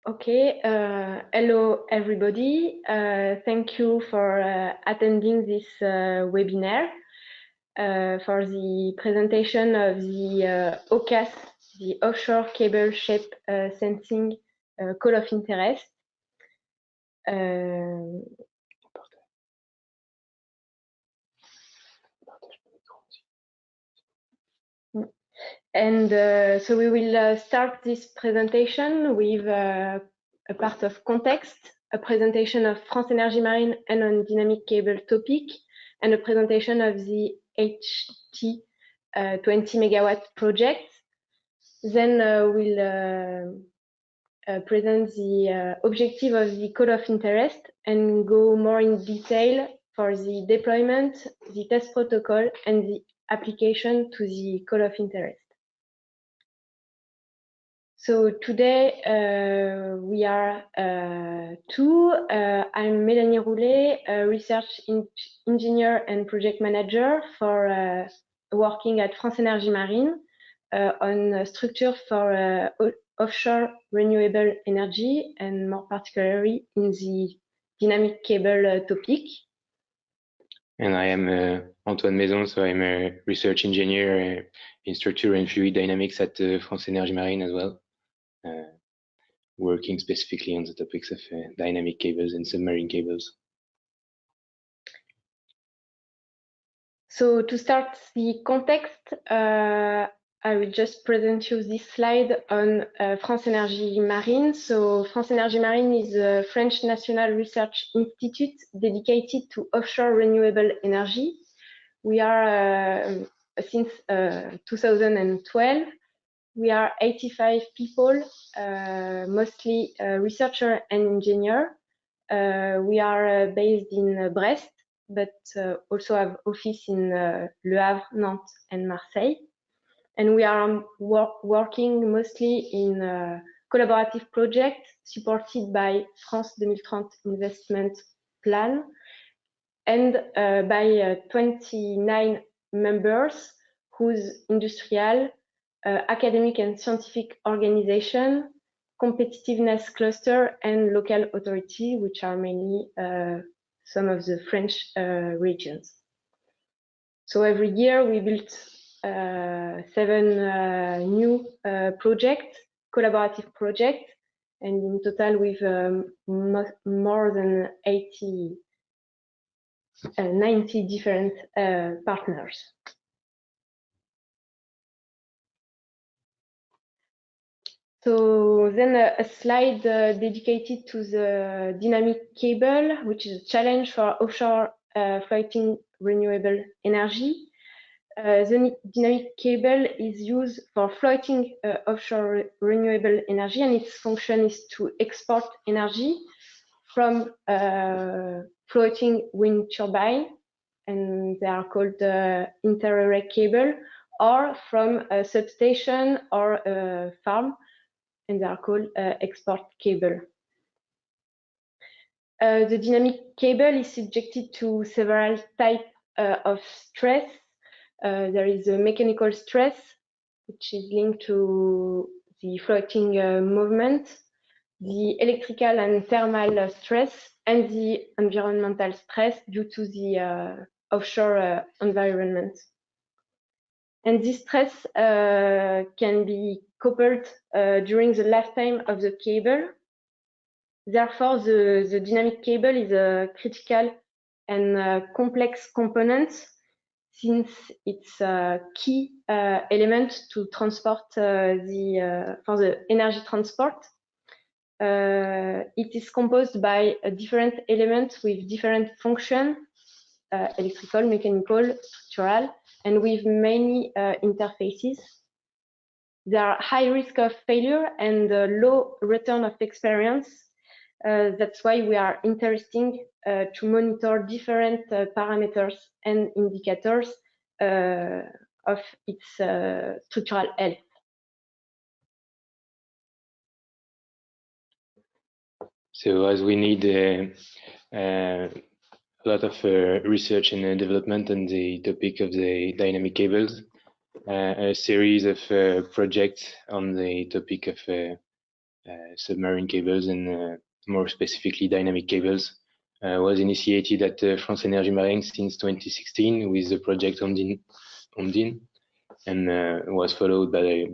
Okay, hello everybody. Thank you for attending this webinar for the presentation of the OCAS, the Offshore Cable Shape Sensing Call of Interest. And so we will start this presentation with a part of context, a presentation of France Energy Marine and on dynamic cable topic, and a presentation of the HT 20 megawatt project. Then we'll present the objective of the call of interest and go more in detail for the deployment, the test protocol, and the application to the call of interest. So today we are two. I'm Mélanie Roulet, a research engineer and project manager for working at France Energy Marine on structure for offshore renewable energy, and more particularly in the dynamic cable topic. And I am Antoine Maison, so I'm a research engineer in structure and fluid dynamics at France Energy Marine as well, working specifically on the topics of dynamic cables and submarine cables. So to start the context, I will just present you this slide on France Energy Marine. So France Energy Marine is a French national research institute dedicated to offshore renewable energy. We are, since 2012, we are 85 people, mostly researcher and engineer. We are based in Brest, but also have office in Le Havre, Nantes, and Marseille. And we are working mostly in collaborative projects supported by France 2030 investment plan and by 29 members whose industrial, academic and scientific organization, competitiveness cluster, and local authority, which are mainly some of the French regions. So every year we built 7 new projects, collaborative projects, and in total with more than 90 different partners. So then a slide dedicated to the dynamic cable, which is a challenge for offshore floating renewable energy. The dynamic cable is used for floating offshore renewable energy, and its function is to export energy from floating wind turbine, and they are called inter-array cable, or from a substation or a farm, and they are called export cable. The dynamic cable is subjected to several types of stress. There is a mechanical stress, which is linked to the floating movement, the electrical and thermal stress, and the environmental stress due to the offshore environment. And this stress can be coupled during the lifetime of the cable. Therefore, the dynamic cable is a critical and complex component, since it's a key element to transport for the energy transport. It is composed by different elements with different functions, electrical, mechanical, structural, and with many interfaces. There are high risk of failure and low return of experience. That's why we are interested to monitor different parameters and indicators of its structural health. So as we need a lot of research and development on the topic of the dynamic cables, a series of projects on the topic of submarine cables and more specifically dynamic cables, was initiated at France Énergie Marine since 2016 with the project Ondine, and was followed by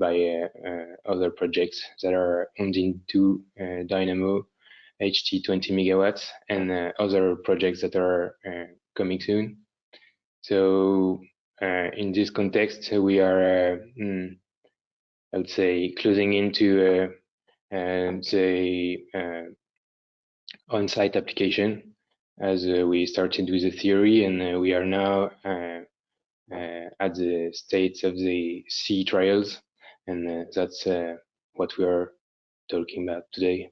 other projects that are Ondine 2 Dynamo HT 20 megawatts and other projects that are coming soon. So in this context, we are, I would say, closing into the on-site application, as we started with the theory, and we are now at the state of the sea trials, and that's what we are talking about today.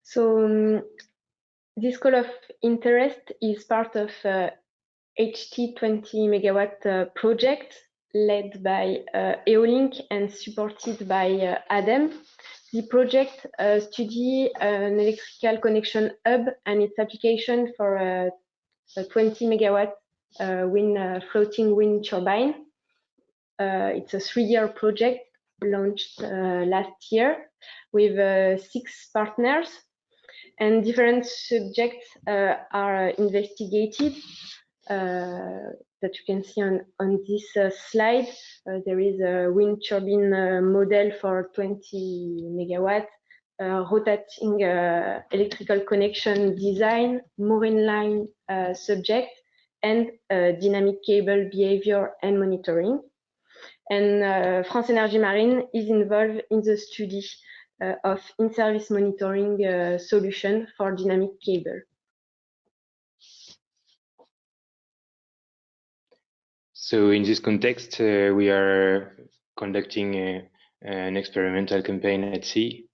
So this call of interest is part of HT 20 megawatt project led by Eolink and supported by ADEME. The project studies an electrical connection hub and its application for a 20 megawatt floating wind turbine. It's a 3-year project launched last year with 6 partners, and different subjects are investigated that you can see on this slide. There is a wind turbine model for 20 megawatt, rotating electrical connection design, mooring line subject, and dynamic cable behavior and monitoring. And France Énergie Marine is involved in the study of in-service monitoring solution for dynamic cable. So in this context, we are conducting an experimental campaign at sea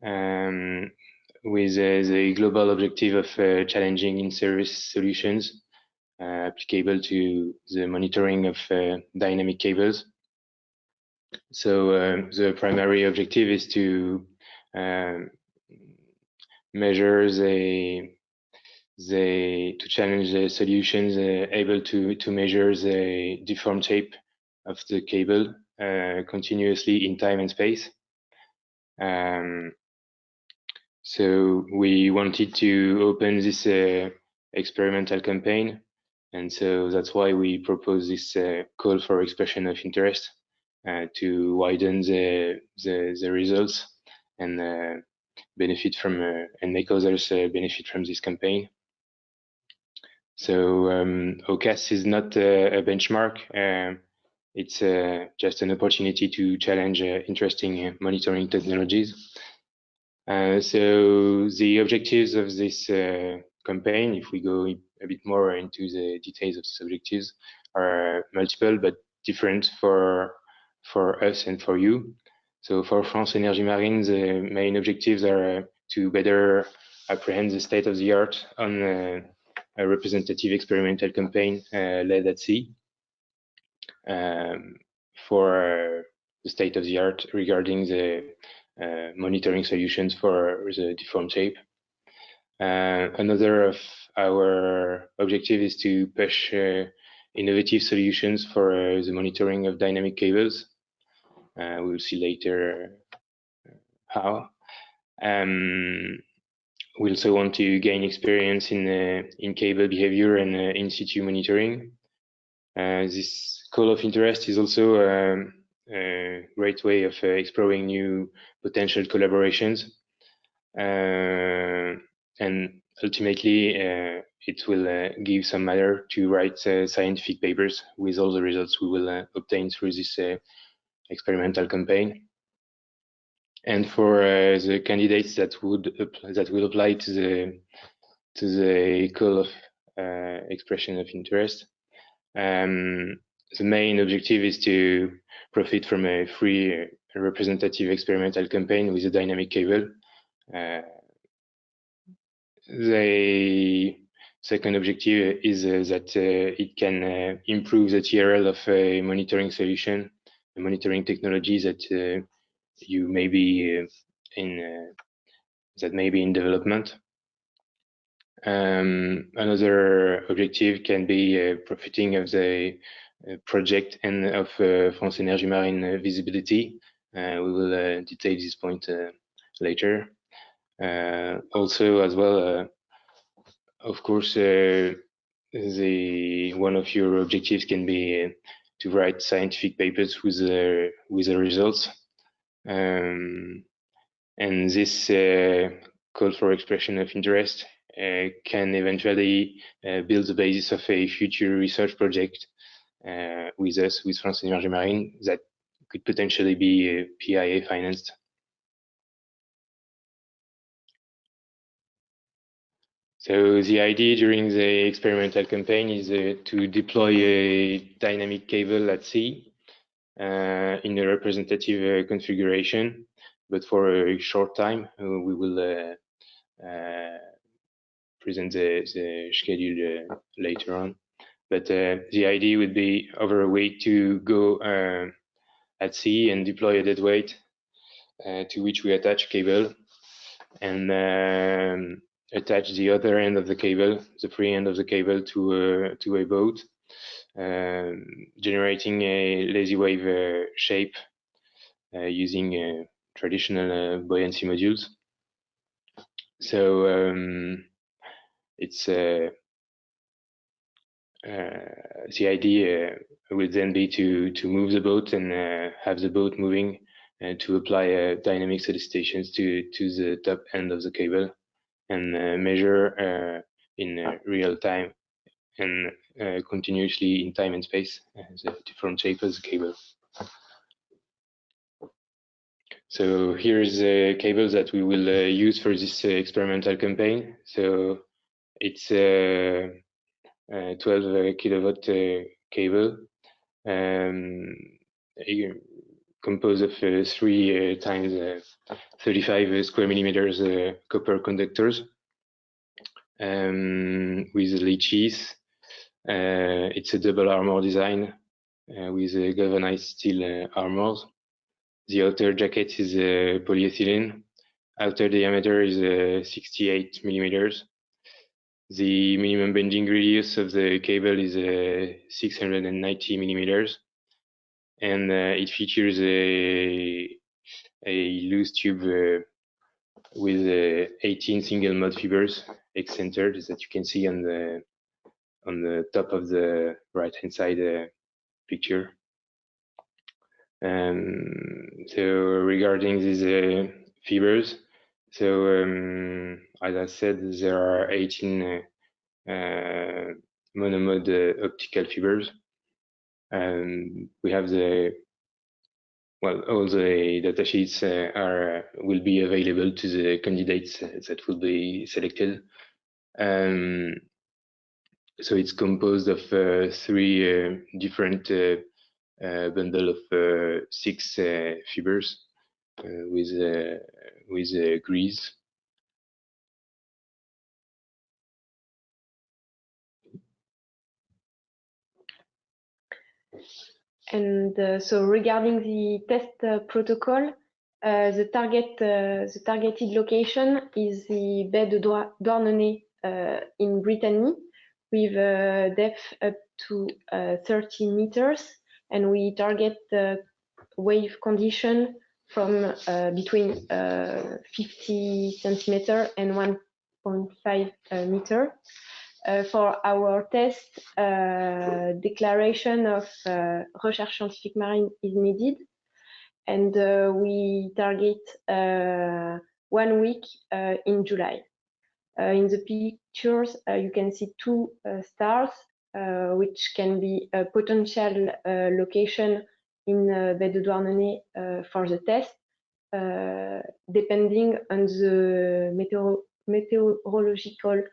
with the global objective of challenging in-service solutions applicable to the monitoring of dynamic cables. So the primary objective is to measure to challenge the solutions able to measure the deformed shape of the cable continuously in time and space. So we wanted to open this experimental campaign, and so that's why we propose this call for expression of interest to widen the results and benefit from and make others benefit from this campaign. So OCAS is not a benchmark. It's just an opportunity to challenge interesting monitoring technologies. So the objectives of this campaign, if we go a bit more into the details of these objectives, are multiple but different for us and for you. So for France Énergie Marine, the main objectives are to better apprehend the state of the art on a representative experimental campaign led at sea for the state of the art regarding the monitoring solutions for the deformed shape. Another of our objective is to push innovative solutions for the monitoring of dynamic cables. We'll see later how. We also want to gain experience in cable behavior and in situ monitoring. This call of interest is also a great way of exploring new potential collaborations, and ultimately it will give some matter to write scientific papers with all the results we will obtain through this experimental campaign. And for the candidates that will apply to the call of expression of interest, the main objective is to profit from a free representative experimental campaign with a dynamic cable. The second objective is that it can improve the TRL of a monitoring solution, a monitoring technology that you may be that may be in development. Another objective can be profiting of the project and of France Énergie Marine visibility. We will detail this point later. Also, as well, of course, one of your objectives can be to write scientific papers with the results, and this call for expression of interest can eventually build the basis of a future research project with us, with France Énergie Marine, that could potentially be PIA financed. So the idea during the experimental campaign is to deploy a dynamic cable at sea in a representative configuration, but for a short time. We will present the schedule later on. But the idea would be over a way to go at sea and deploy a dead weight to which we attach a cable, and attach the other end of the cable, the free end of the cable, to a boat, generating a lazy wave shape using traditional buoyancy modules. So it's the idea would then be to move the boat and have the boat moving and to apply dynamic solicitations to the top end of the cable and measure in real time and continuously in time and space the different shape of the cable. So here's the cable that we will use for this experimental campaign. So it's a 12 kilowatt cable composed of 3 times 35 square millimeters copper conductors with leaches. It's a double armor design with galvanized steel armors. The outer jacket is polyethylene. Outer diameter is 68 millimeters. The minimum bending radius of the cable is 690 millimeters, and it features a loose tube with 18 single mode fibers excentered that you can see on the top of the right hand side picture. So regarding these fibers, so as I said, there are 18 monomode optical fibers. We have all the datasheets will be available to the candidates that will be selected. So it's composed of 3 different bundle of 6 fibers with grease. And so regarding the test protocol, the targeted location is the baie de Douarnenez in Brittany, with a depth up to 30 meters, and we target the wave condition from between 50 centimeter and 1.5 meter. For our test, declaration of recherche scientifique marine is needed, and we target 1 week in July. In the pictures, you can see 2 stars, which can be a potential location in baie de Douarnenez for the test, depending on the meteorological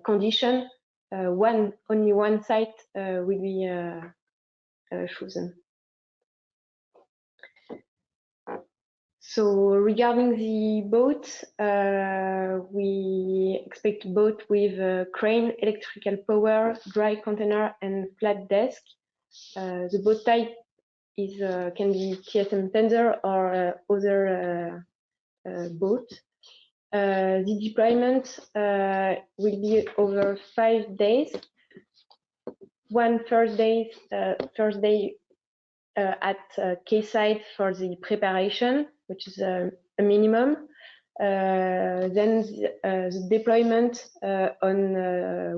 condition. Only one site will be chosen. So regarding the boat, we expect a boat with a crane, electrical power, dry container, and flat desk. The boat type is can be TSM tender or other boat. The deployment will be over 5 days. one first day at quayside for the preparation, which is a minimum. Then the deployment on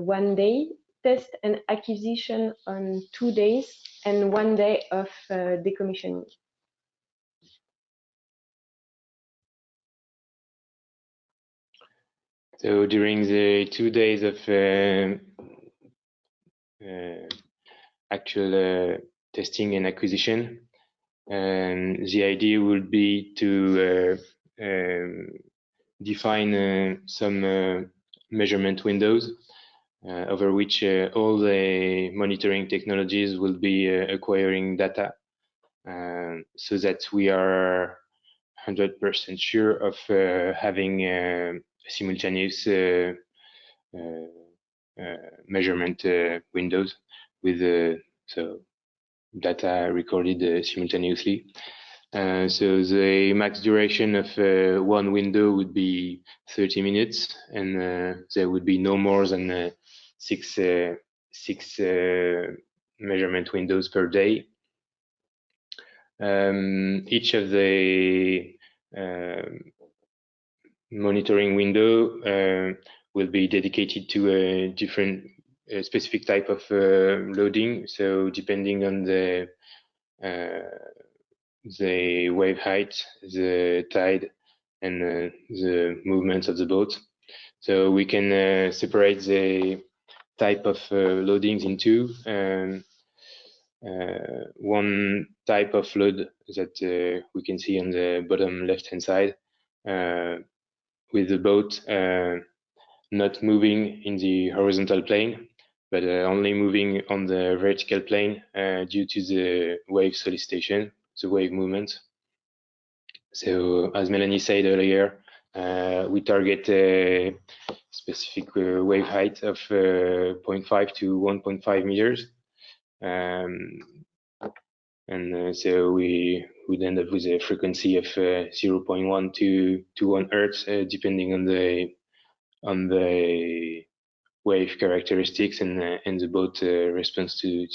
1 day, test and acquisition on 2 days, and 1 day of decommissioning. So during the 2 days of actual testing and acquisition, the idea would be to define some measurement windows over which all the monitoring technologies will be acquiring data, so that we are 100% sure of having simultaneous measurement windows with so data recorded simultaneously. So the max duration of one window would be 30 minutes, and there would be no more than six measurement windows per day. Each of the monitoring window will be dedicated to a different specific type of loading. So depending on the wave height, the tide, and the movements of the boat. So we can separate the type of loadings into one type of load that we can see on the bottom left-hand side, with the boat not moving in the horizontal plane, but only moving on the vertical plane due to the wave solicitation, the wave movement. So as Melanie said earlier, we target a specific wave height of 0.5 to 1.5 meters. So we would end up with a frequency of 0.1 to 1 hertz, depending on the wave characteristics and the boat response to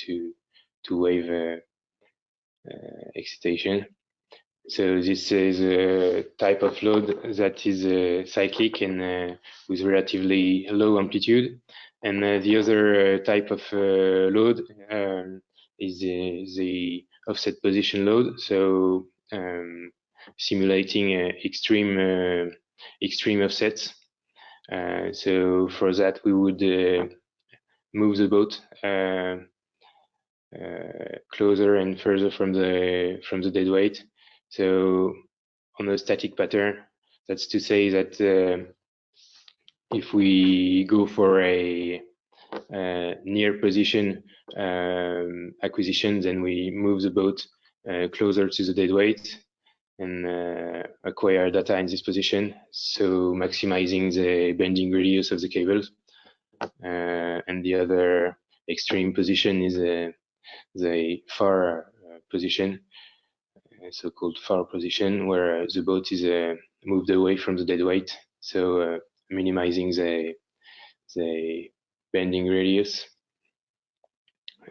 wave excitation. So this is a type of load that is cyclic and with relatively low amplitude. And the other type of load is the offset position load. So simulating extreme offsets. So for that, we would move the boat closer and further from the dead weight. So on a static pattern, that's to say that if we go for a near position acquisition, then we move the boat closer to the dead weight and acquire data in this position, so maximizing the bending radius of the cables. And the other extreme position is the far position, so-called far position, where the boat is moved away from the dead weight, so minimizing the bending radius.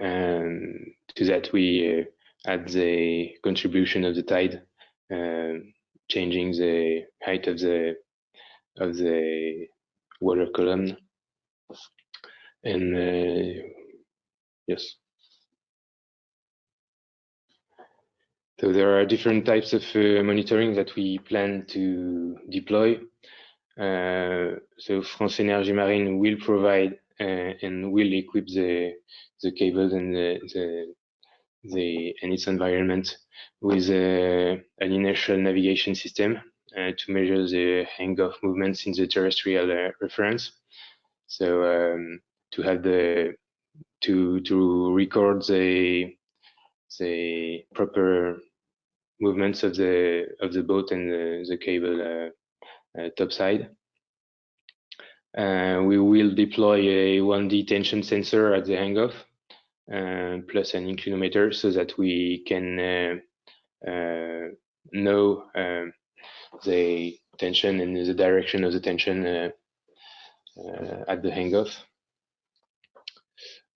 And to that we add the contribution of the tide, changing the height of the water column. And yes. So there are different types of monitoring that we plan to deploy. So France Énergie Marine will provide and will equip the cables and and its environment with an inertial navigation system to measure the hang-off movements in the terrestrial reference. So to have to record the proper movements of the boat and the cable topside. We will deploy a 1D tension sensor at the hang-off, plus an inclinometer, so that we can know the tension and the direction of the tension at the hang-off.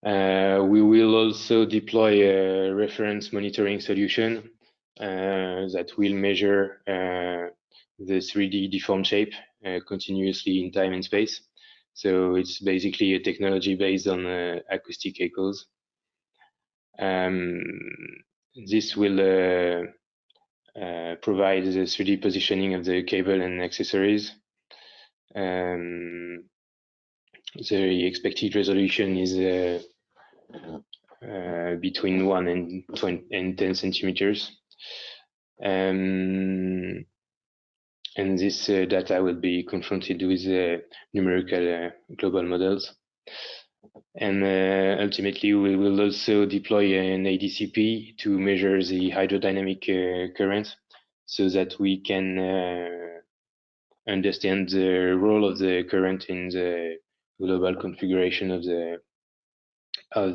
We will also deploy a reference monitoring solution that will measure the 3D deformed shape continuously in time and space. So it's basically a technology based on acoustic echoes. This will provide the 3D positioning of the cable and accessories. The expected resolution is between 1 and 10 centimeters. And this data will be confronted with numerical global models. And ultimately, we will also deploy an ADCP to measure the hydrodynamic current so that we can understand the role of the current in the global configuration of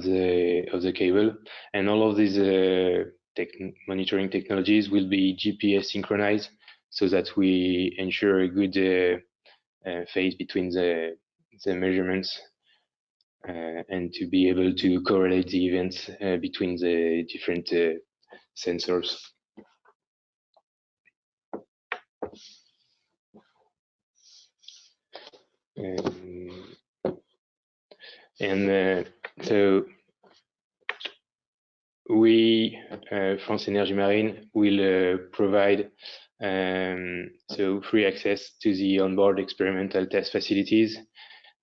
the cable. And all of these monitoring technologies will be GPS synchronized so that we ensure a good phase between the measurements and to be able to correlate the events between the different sensors. So we, France Énergie Marine, will provide so free access to the onboard experimental test facilities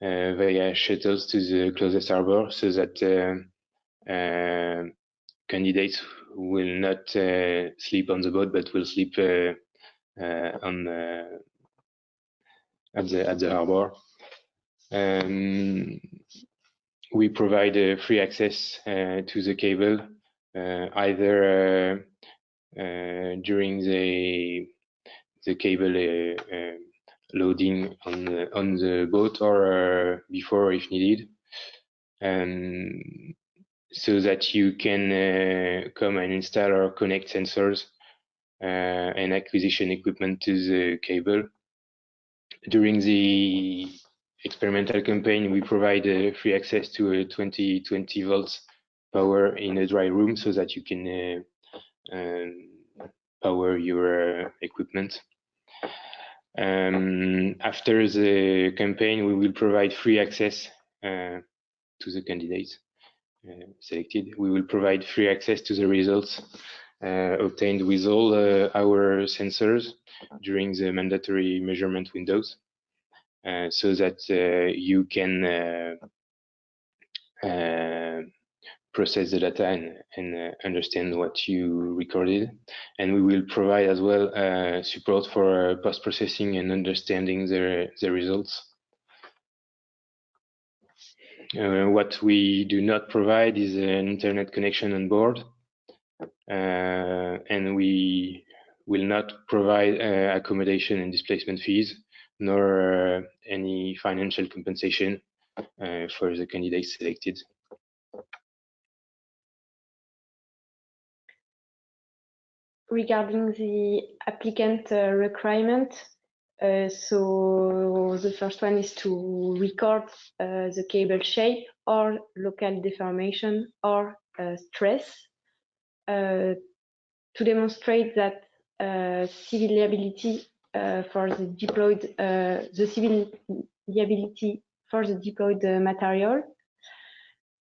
via shuttles to the closest harbor, so that candidates will not sleep on the boat, but will sleep on at the harbor. We provide free access to the cable, either during the cable loading on the boat or before if needed, so that you can come and install or connect sensors and acquisition equipment to the cable. During the experimental campaign, we provide free access to a 20 volts power in a dry room so that you can power your equipment. After the campaign, we will provide free access to the candidates selected. We will provide free access to the results obtained with all our sensors during the mandatory measurement windows, so that you can process the data and understand what you recorded. And we will provide as well support for post-processing and understanding the results. What we do not provide is an internet connection on board, and we will not provide accommodation and displacement fees, nor any financial compensation for the candidates selected. Regarding the applicant requirement, so the first one is to record the cable shape or local deformation or stress to demonstrate that civil liability for the deployed material.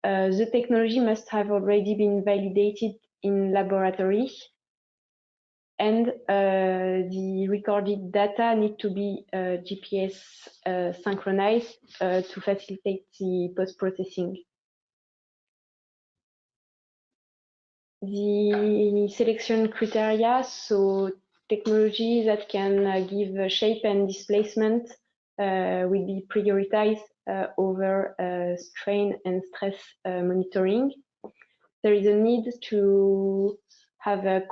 The technology must have already been validated in laboratory, and the recorded data need to be GPS synchronized to facilitate the post-processing. The selection criteria, so technology that can give shape and displacement will be prioritized over strain and stress monitoring. There is a need to have a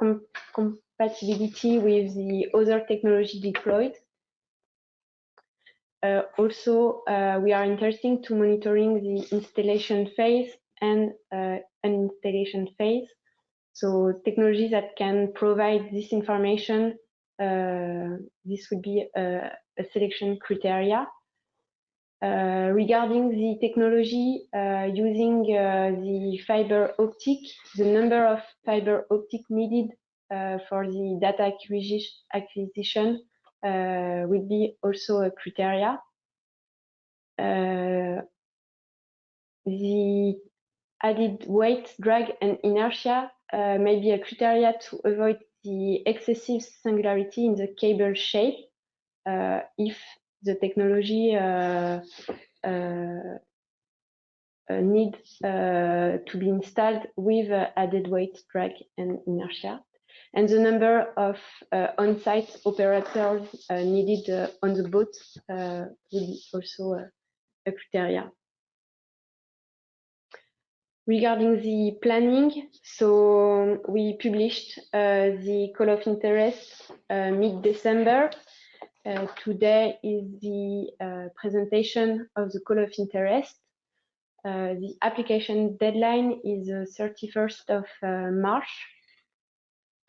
compatibility with the other technology deployed. Also, we are interested to monitoring the installation phase and uninstallation phase. So technology that can provide this information, this would be a selection criteria. Regarding the technology using the fiber optic, the number of fiber optic needed for the data acquisition will be also a criteria. The added weight, drag, and inertia may be a criteria to avoid the excessive singularity in the cable shape if the technology needs to be installed with added weight, drag, and inertia. And the number of on-site operators needed on the boat will be also a criteria. Regarding the planning, so we published the call of interest mid-December. Today is the presentation of the call of interest. The application deadline is the 31st of March.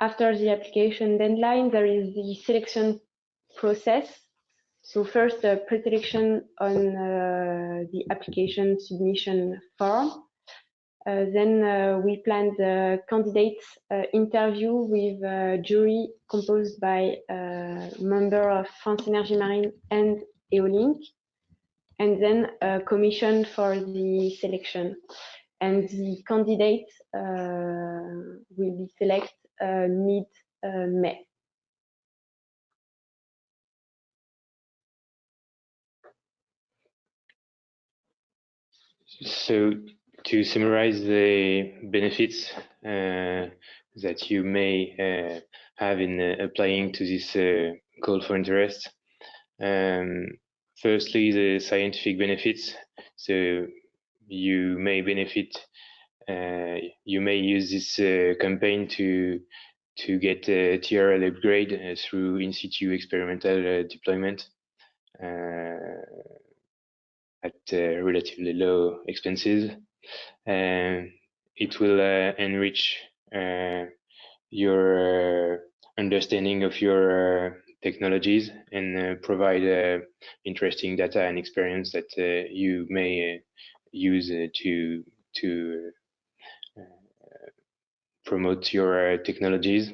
After the application deadline, there is the selection process. So first, pre-selection on the application submission form. Then we planned the candidates interview with a jury composed by a member of France Énergie Marine and Eolink, and then a commission for the selection. And the candidates will be selected mid-May. So to summarize the benefits that you may have in applying to this call for interest, firstly, the scientific benefits. So you may benefit, you may use this campaign to get a TRL upgrade through in situ experimental deployment at relatively low expenses. It will enrich your understanding of your technologies and provide interesting data and experience that you may use to promote your technologies.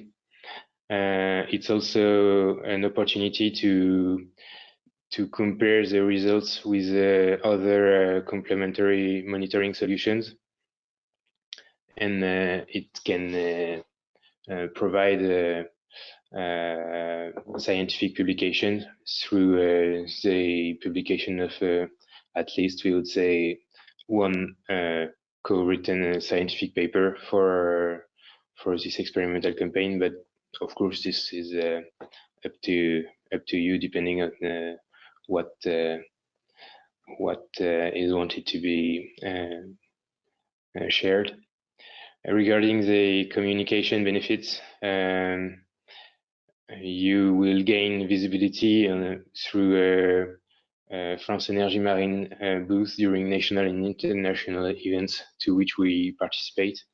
It's also an opportunity to compare the results with other complementary monitoring solutions, and it can provide scientific publications through the publication of at least, we would say, one co-written scientific paper for this experimental campaign. But of course, this is up to you, depending on what is wanted to be shared. Regarding the communication benefits, you will gain visibility through France Énergie Marine booth during national and international events to which we participate.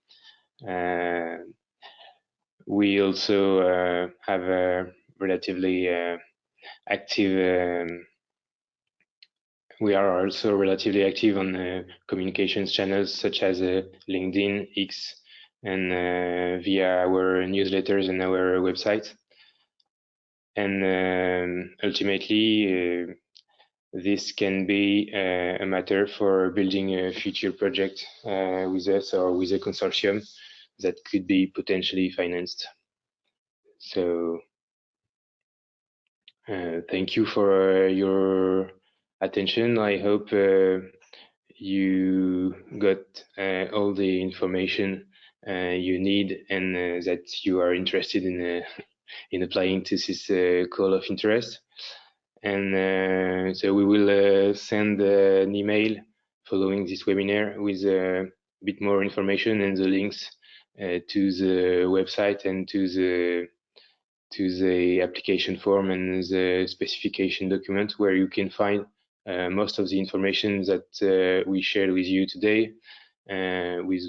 We also have a relatively active. We are also relatively active on communications channels such as LinkedIn, X, and via our newsletters and our website. And ultimately, this can be a matter for building a future project with us or with a consortium that could be potentially financed. So thank you for your attention. I hope you got all the information you need, and that you are interested in applying to this call of interest. And so we will send an email following this webinar with a bit more information and the links to the website and to the application form and the specification document, where you can find most of the information that we shared with you today, with